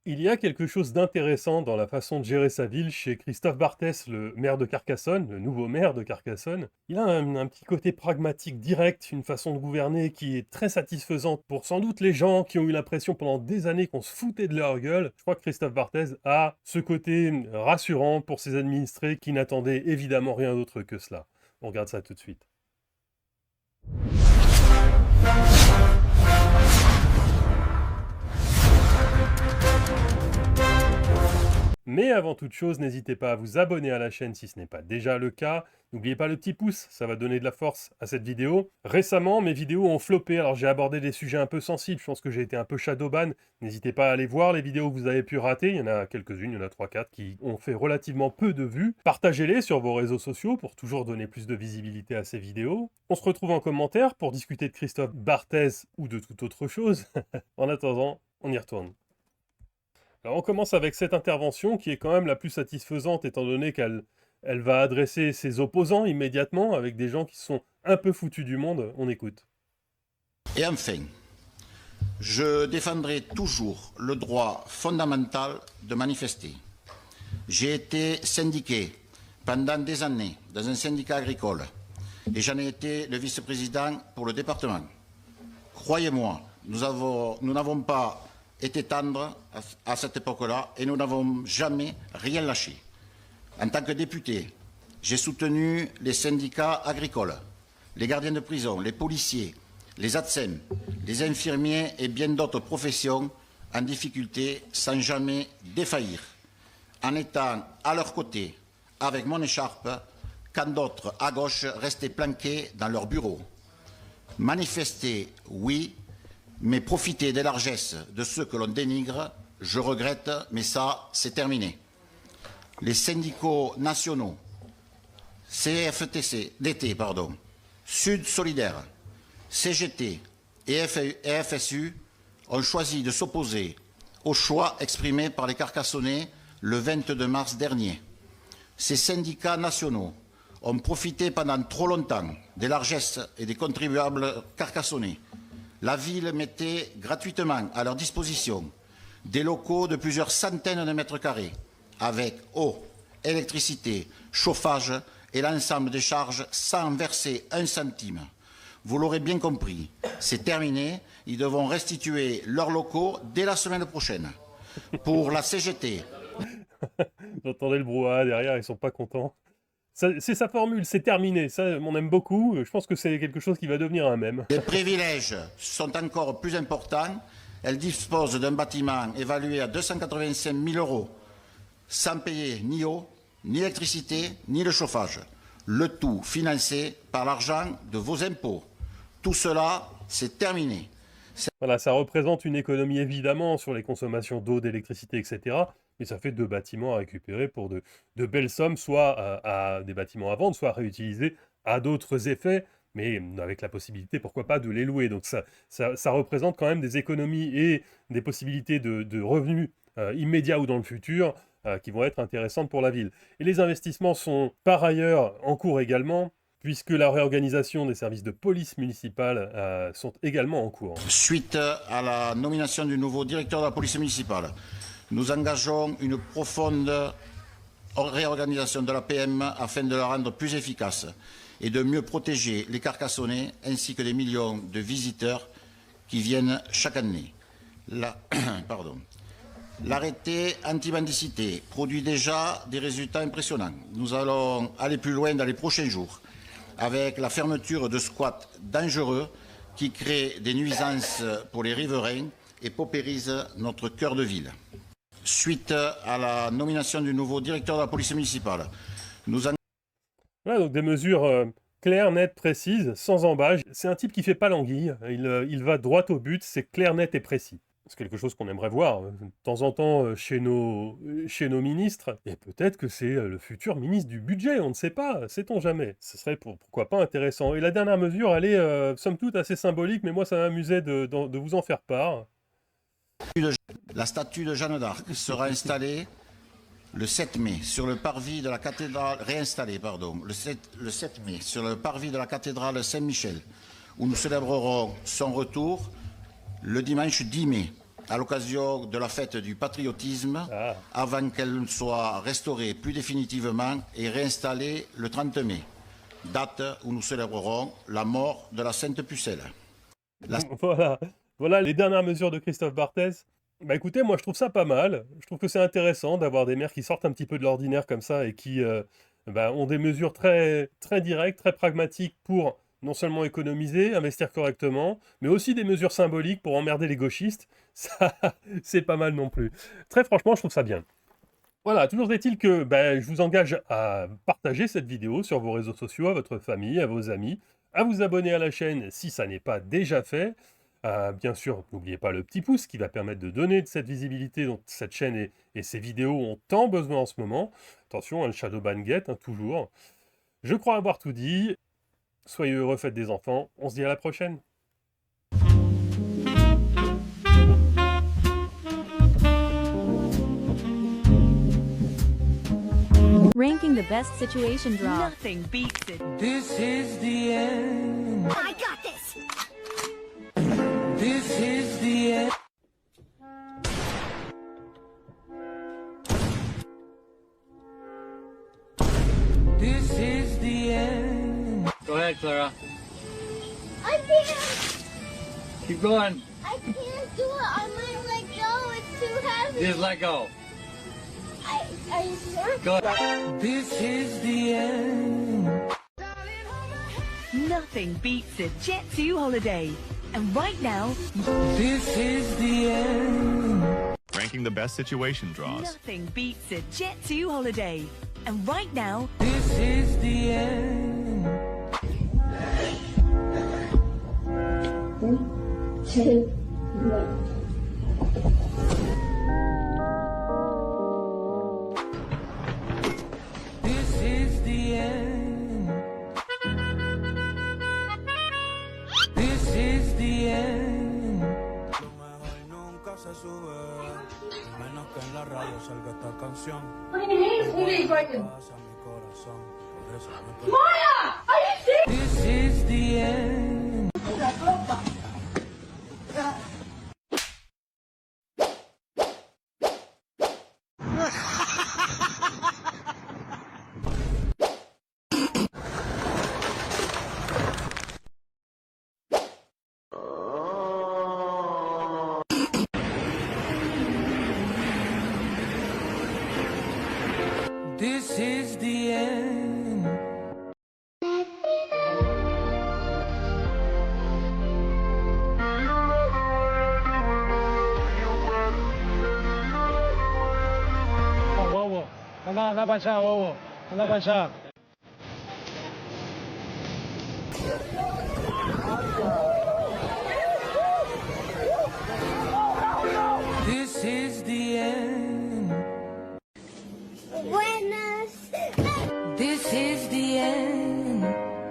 Il y a quelque chose d'intéressant dans la façon de gérer sa ville chez Christophe Barthès, le maire de Carcassonne, le nouveau maire de Carcassonne. Il a un petit côté pragmatique direct, une façon de gouverner qui est très satisfaisante pour sans doute les gens qui ont eu l'impression pendant des années qu'on se foutait de leur gueule. Je crois que Christophe Barthès a ce côté rassurant pour ses administrés qui n'attendaient évidemment rien d'autre que cela. On regarde ça tout de suite. Mais avant toute chose, n'hésitez pas à vous abonner à la chaîne si ce n'est pas déjà le cas. N'oubliez pas le petit pouce, ça va donner de la force à cette vidéo. Récemment, mes vidéos ont floppé, alors j'ai abordé des sujets un peu sensibles, je pense que j'ai été un peu shadowban. N'hésitez pas à aller voir les vidéos que vous avez pu rater, il y en a quelques-unes, il y en a 3-4 qui ont fait relativement peu de vues. Partagez-les sur vos réseaux sociaux pour toujours donner plus de visibilité à ces vidéos. On se retrouve en commentaire pour discuter de Christophe Barthès ou de toute autre chose. En attendant, on y retourne. Alors on commence avec cette intervention qui est quand même la plus satisfaisante étant donné qu'elle va adresser ses opposants immédiatement avec des gens qui sont un peu foutus du monde. On écoute. Et enfin, je défendrai toujours le droit fondamental de manifester. J'ai été syndiqué pendant des années dans un syndicat agricole et j'en ai été le vice-président pour le département. Croyez-moi, nous n'avons pas été tendres à cette époque-là et nous n'avons jamais rien lâché. En tant que député, j'ai soutenu les syndicats agricoles, les gardiens de prison, les policiers, les ATSEM, les infirmiers et bien d'autres professions en difficulté sans jamais défaillir, en étant à leur côté, avec mon écharpe, quand d'autres à gauche restaient planqués dans leur bureau. Manifester, oui, mais profiter des largesses de ceux que l'on dénigre, je regrette, mais ça, c'est terminé. Les syndicats nationaux, DT, Sud Solidaire, CGT et FSU ont choisi de s'opposer au choix exprimé par les Carcassonnais le 22 mars dernier. Ces syndicats nationaux ont profité pendant trop longtemps des largesses et des contribuables carcassonnais. La ville mettait gratuitement à leur disposition des locaux de plusieurs centaines de mètres carrés, avec eau, électricité, chauffage et l'ensemble des charges sans verser un centime. Vous l'aurez bien compris, c'est terminé, ils devront restituer leurs locaux dès la semaine prochaine. Pour la CGT... Vous entendez le brouhaha derrière, ils sont pas contents. C'est sa formule, c'est terminé, ça on aime beaucoup, je pense que c'est quelque chose qui va devenir un mème. Les privilèges sont encore plus importants, elle dispose d'un bâtiment évalué à 285 000 € sans payer ni eau, ni électricité, ni le chauffage. Le tout financé par l'argent de vos impôts. Tout cela, c'est terminé. Voilà, ça représente une économie évidemment sur les consommations d'eau, d'électricité, etc. Mais ça fait 2 bâtiments à récupérer pour de belles sommes, soit à des bâtiments à vendre, soit à réutiliser à d'autres effets, mais avec la possibilité, pourquoi pas, de les louer. Donc ça représente quand même des économies et des possibilités de revenus immédiats ou dans le futur qui vont être intéressantes pour la ville. Et les investissements sont par ailleurs en cours également, puisque la réorganisation des services de police municipale sont également en cours. Suite à la nomination du nouveau directeur de la police municipale, nous engageons une profonde réorganisation de la PM afin de la rendre plus efficace et de mieux protéger les Carcassonnais ainsi que les millions de visiteurs qui viennent chaque année. L'arrêté anti-mendicité produit déjà des résultats impressionnants. Nous allons aller plus loin dans les prochains jours avec la fermeture de squats dangereux qui créent des nuisances pour les riverains et paupérisent notre cœur de ville. Suite à la nomination du nouveau directeur de la police municipale, nous en... Voilà, donc des mesures claires, nettes, précises, sans embâche. C'est un type qui fait pas l'anguille, il va droit au but, c'est clair, net et précis. C'est quelque chose qu'on aimerait voir de temps en temps chez nos ministres. Et peut-être que c'est le futur ministre du budget, on ne sait pas, sait-on jamais. Ce serait pourquoi pas intéressant. Et la dernière mesure, elle est somme toute assez symbolique, mais moi ça m'amusait de vous en faire part. La statue de Jeanne d'Arc sera installée le 7 mai sur le parvis de la cathédrale, le 7 mai sur le parvis de la cathédrale Saint-Michel, où nous célébrerons son retour le dimanche 10 mai. à l'occasion de la fête du patriotisme, avant qu'elle ne soit restaurée plus définitivement et réinstallée le 30 mai, date où nous célébrerons la mort de la Sainte Pucelle. Voilà, voilà les dernières mesures de Christophe Barthès. Bah écoutez, moi je trouve ça pas mal. Je trouve que c'est intéressant d'avoir des maires qui sortent un petit peu de l'ordinaire comme ça et qui ont des mesures très, très directes, très pragmatiques pour non seulement économiser, investir correctement, mais aussi des mesures symboliques pour emmerder les gauchistes. Ça, c'est pas mal non plus. Très franchement, je trouve ça bien. Voilà, toujours est-il que je vous engage à partager cette vidéo sur vos réseaux sociaux, à votre famille, à vos amis, à vous abonner à la chaîne si ça n'est pas déjà fait. Bien sûr, n'oubliez pas le petit pouce qui va permettre de donner de cette visibilité dont cette chaîne et ces vidéos ont tant besoin en ce moment. Attention, le Shadowban guette, toujours. Je crois avoir tout dit. Soyez heureux, faites des enfants. On se dit à la prochaine. Ranking the best situation draw. Nothing beats it. This is the end. I got this. This is the end. This is the end. Go ahead, Clara. I can't. Keep going. I can't do it. I might let go. It's too heavy. Just let go. Are you sure? Go ahead. This is the end. Nothing beats a Jet2 holiday. And right now, This is the end. Ranking the best situation draws. nothing beats a Jet2 holiday. And right now, This is the end. 3, 2, 1. This is the end. This is the end. Lo mejor nunca se sube, menos que en la radio salga esta canción. Pasa mi corazón, por eso me This is the end. This is the end. Bobo, anda para allá, bobo, anda para allá.